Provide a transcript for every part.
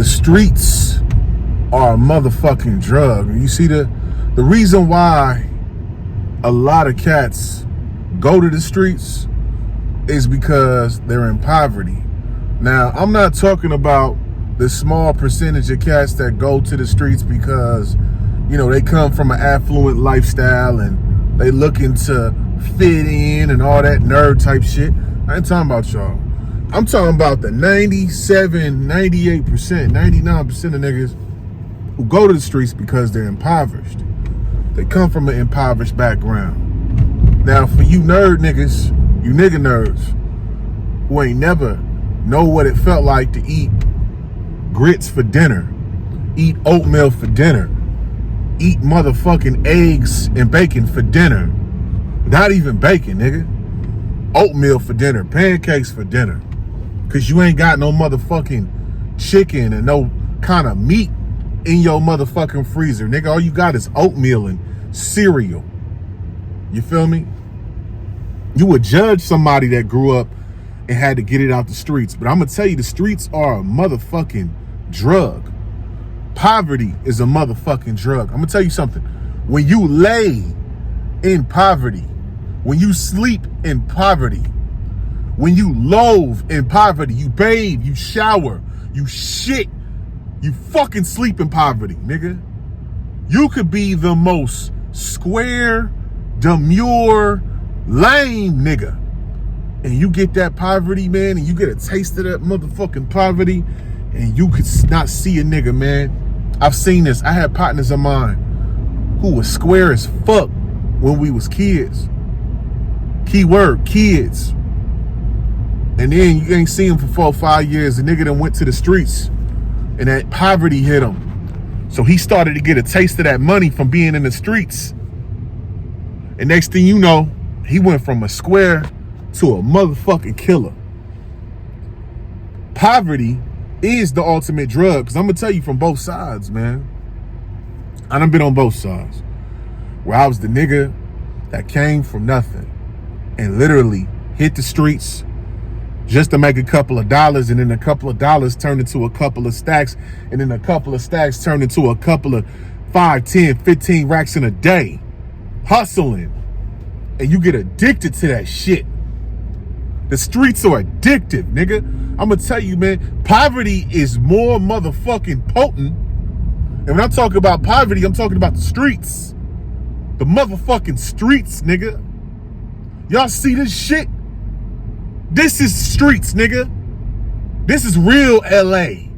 The streets are a motherfucking drug. You see the reason why a lot of cats go to the streets is because they're in poverty. Now, I'm not talking about the small percentage of cats that go to the streets because, you know, they come from an affluent lifestyle and they looking to fit in and all that nerd type shit. I ain't talking about y'all. I'm talking about the 97, 98%, 99% of niggas who go to the streets because they're impoverished. They come from an impoverished background. Now, for you nerd niggas, you nigga nerds, who ain't never know what it felt like to eat grits for dinner, eat oatmeal for dinner, eat motherfucking eggs and bacon for dinner. Not even bacon, nigga. Oatmeal for dinner, pancakes for dinner. Cause you ain't got no motherfucking chicken and no kind of meat in your motherfucking freezer. Nigga, all you got is oatmeal and cereal. You feel me? You would judge somebody that grew up and had to get it out the streets. But I'm gonna tell you, the streets are a motherfucking drug. Poverty is a motherfucking drug. I'm gonna tell you something. When you lay in poverty, when you sleep in poverty, when you loathe in poverty, you bathe, you shower, you shit, you fucking sleep in poverty, nigga. You could be the most square, demure, lame nigga. And you get that poverty, man, and you get a taste of that motherfucking poverty, and you could not see a nigga, man. I've seen this. I had partners of mine who was square as fuck when we was kids. Keyword, kids. And then you ain't seen him for 4 or 5 years. The nigga done went to the streets and that poverty hit him. So he started to get a taste of that money from being in the streets. And next thing you know, he went from a square to a motherfucking killer. Poverty is the ultimate drug. Because I'm going to tell you from both sides, man. I done been on both sides. Where I was the nigga that came from nothing and literally hit the streets just to make a couple of dollars, and then a couple of dollars turned into a couple of stacks, and then a couple of stacks turned into a couple of 5, 10, 15 racks in a day. Hustling. And you get addicted to that shit. The streets are addictive, nigga. I'm gonna tell you, man, poverty is more motherfucking potent. And when I talk about poverty, I'm talking about the streets. The motherfucking streets, nigga. Y'all see this shit? This is streets, nigga. This is real LA.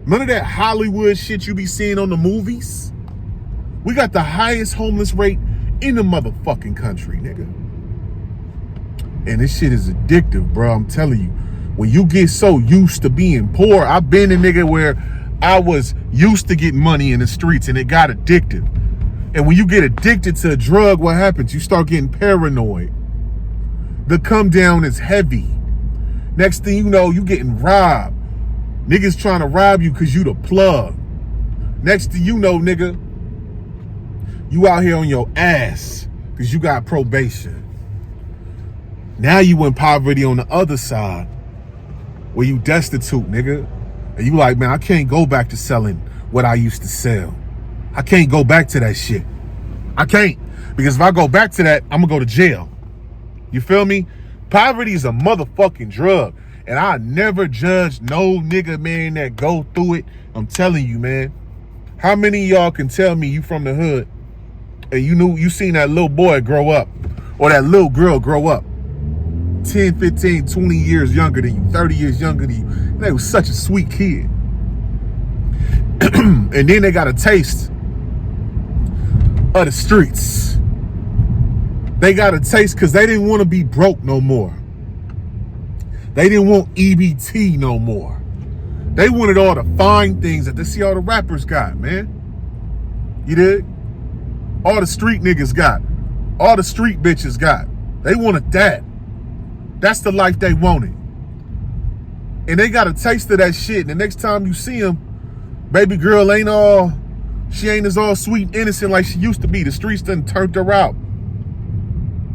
None of that Hollywood shit you be seeing on the movies. We got the highest homeless rate in the motherfucking country, nigga. And this shit is addictive, bro. I'm telling you. When you get so used to being poor, I've been a nigga where I was used to getting money in the streets and it got addictive. And when you get addicted to a drug, what happens? You start getting paranoid. The come down is heavy. Next thing you know, you getting robbed. Niggas trying to rob you because you the plug. Next thing you know, nigga, you out here on your ass because you got probation. Now you in poverty on the other side where you destitute, nigga. And you like, man, I can't go back to selling what I used to sell. I can't go back to that shit. I can't. Because if I go back to that, I'm going to go to jail. You feel me? Poverty is a motherfucking drug. And I never judge no nigga, man, that go through it. I'm telling you, man. How many of y'all can tell me you from the hood and you seen that little boy grow up or that little girl grow up 10, 15, 20 years younger than you, 30 years younger than you. And they was such a sweet kid. And then they got a taste of the streets. They got a taste because they didn't want to be broke no more. They didn't want EBT no more. They wanted all the fine things that they see all the rappers got, man. You dig? All the street niggas got. All the street bitches got. They wanted that. That's the life they wanted. And they got a taste of that shit. And the next time you see them, baby girl she ain't as all sweet and innocent like she used to be. The streets done turned her out.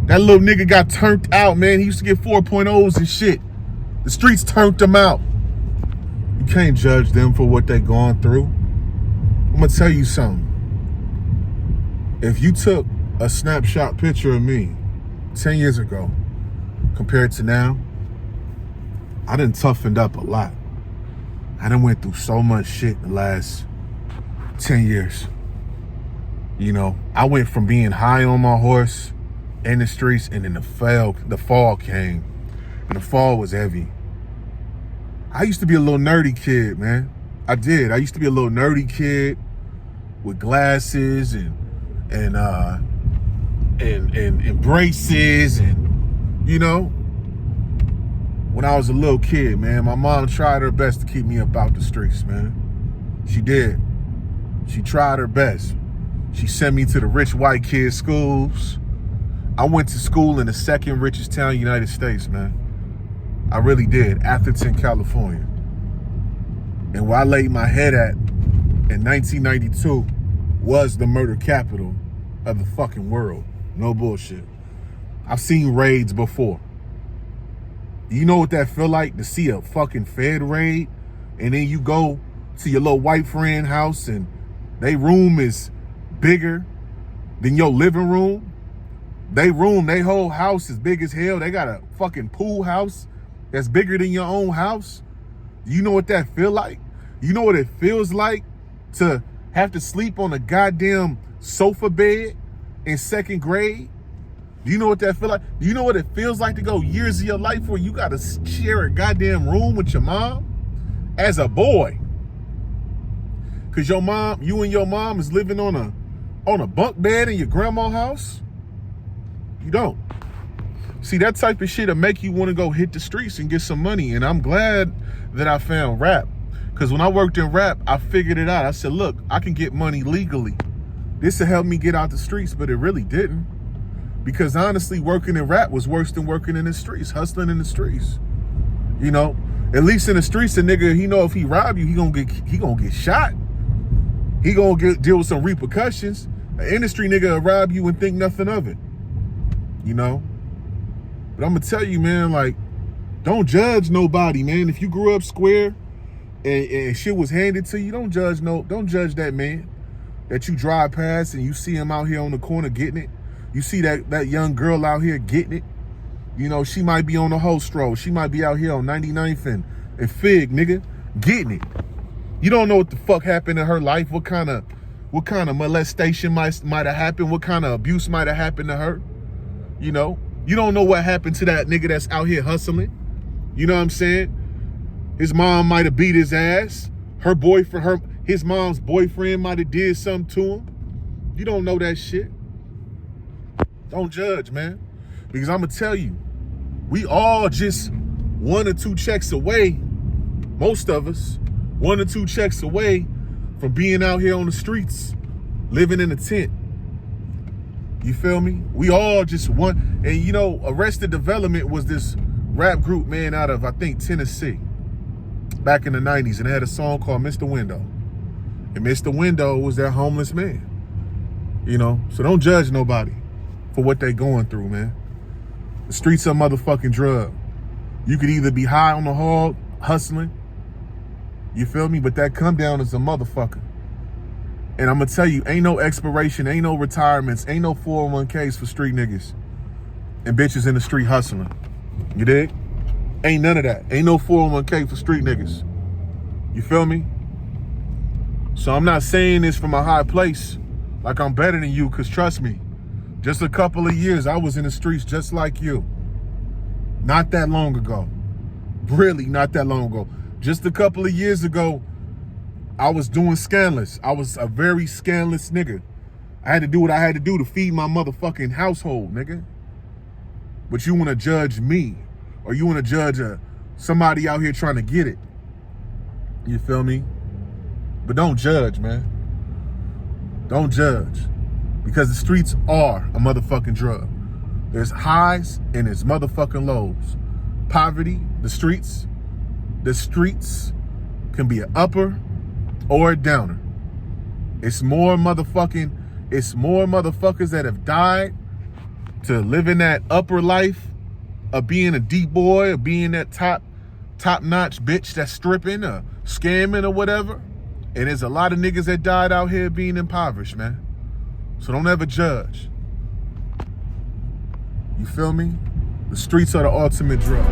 That little nigga got turned out, man. He used to get 4.0s and shit. The streets turned him out. You can't judge them for what they're going through. I'm gonna tell you something. If you took a snapshot picture of me 10 years ago compared to now, I done toughened up a lot. I done went through so much shit in the last 10 years. You know, I went from being high on my horse in the streets, and then the fall came, and the fall was heavy. I used to be a little nerdy kid, man. I did. I used to be a little nerdy kid with glasses and braces, and you know, when I was a little kid, man, my mom tried her best to keep me up out the streets, man. She did. She tried her best. She sent me to the rich white kids' schools. I went to school in the second richest town in the United States, man. I really did, Atherton, California. And where I laid my head at in 1992 was the murder capital of the fucking world. No bullshit. I've seen raids before. You know what that feel like to see a fucking Fed raid, and then you go to your little white friend house and they room is bigger than your living room? They whole house is big as hell. They got a fucking pool house that's bigger than your own house. You know what that feel like? You know what it feels like to have to sleep on a goddamn sofa bed in second grade? Do you know what that feel like? Do you know what it feels like to go years of your life where you gotta share a goddamn room with your mom as a boy? Cause you and your mom is living on a bunk bed in your grandma's house? You don't. See, that type of shit will make you want to go hit the streets and get some money. And I'm glad that I found rap. Because when I worked in rap, I figured it out. I said, look, I can get money legally. This will help me get out the streets, but it really didn't. Because honestly, working in rap was worse than working in the streets, hustling in the streets. You know, at least in the streets, a nigga, he know if he rob you, he gonna get shot. He gonna deal with some repercussions. An industry nigga will rob you and think nothing of it. You know? But I'm gonna tell you, man, like, don't judge nobody, man. If you grew up square and shit was handed to you, don't judge that man that you drive past and you see him out here on the corner getting it. You see that young girl out here getting it. You know, she might be on the Host Road. She might be out here on 99th and Fig, nigga, getting it. You don't know what the fuck happened in her life. What kind of molestation might have happened. What kind of abuse might have happened to her. You know, you don't know what happened to that nigga that's out here hustling. You know what I'm saying? His mom might have beat his ass. His mom's boyfriend might have did something to him. You don't know that shit. Don't judge, man. Because I'm going to tell you, we all just 1 or 2 checks away, most of us, 1 or 2 checks away from being out here on the streets, living in a tent. You feel me? We all just want, and you know, Arrested Development was this rap group, man, out of, I think, Tennessee, back in the 90s, and they had a song called Mr. Window. And Mr. Window was that homeless man. You know, so don't judge nobody for what they going through, man. The streets are a motherfucking drug. You could either be high on the hog, hustling, you feel me? But that come down is a motherfucker. And I'm gonna tell you, ain't no expiration, ain't no retirements, ain't no 401ks for street niggas and bitches in the street hustling. You dig? Ain't none of that. Ain't no 401k for street niggas. You feel me? So I'm not saying this from a high place like I'm better than you, because trust me, just a couple of years I was in the streets just like you. Not that long ago. Really not that long ago. Just a couple of years ago, I was doing scandalous. I was a very scandalous nigga. I had to do what I had to do to feed my motherfucking household, nigga. But you want to judge me, or you want to judge somebody out here trying to get it. You feel me? But don't judge, man. Don't judge. Because the streets are a motherfucking drug. There's highs and there's motherfucking lows. Poverty, the streets can be an upper or a downer. It's more motherfuckers that have died to live in that upper life of being a deep boy, of being that top top-notch bitch that's stripping or scamming or whatever. And there's a lot of niggas that died out here being impoverished, man. So don't ever judge. You feel me? The streets are the ultimate drug.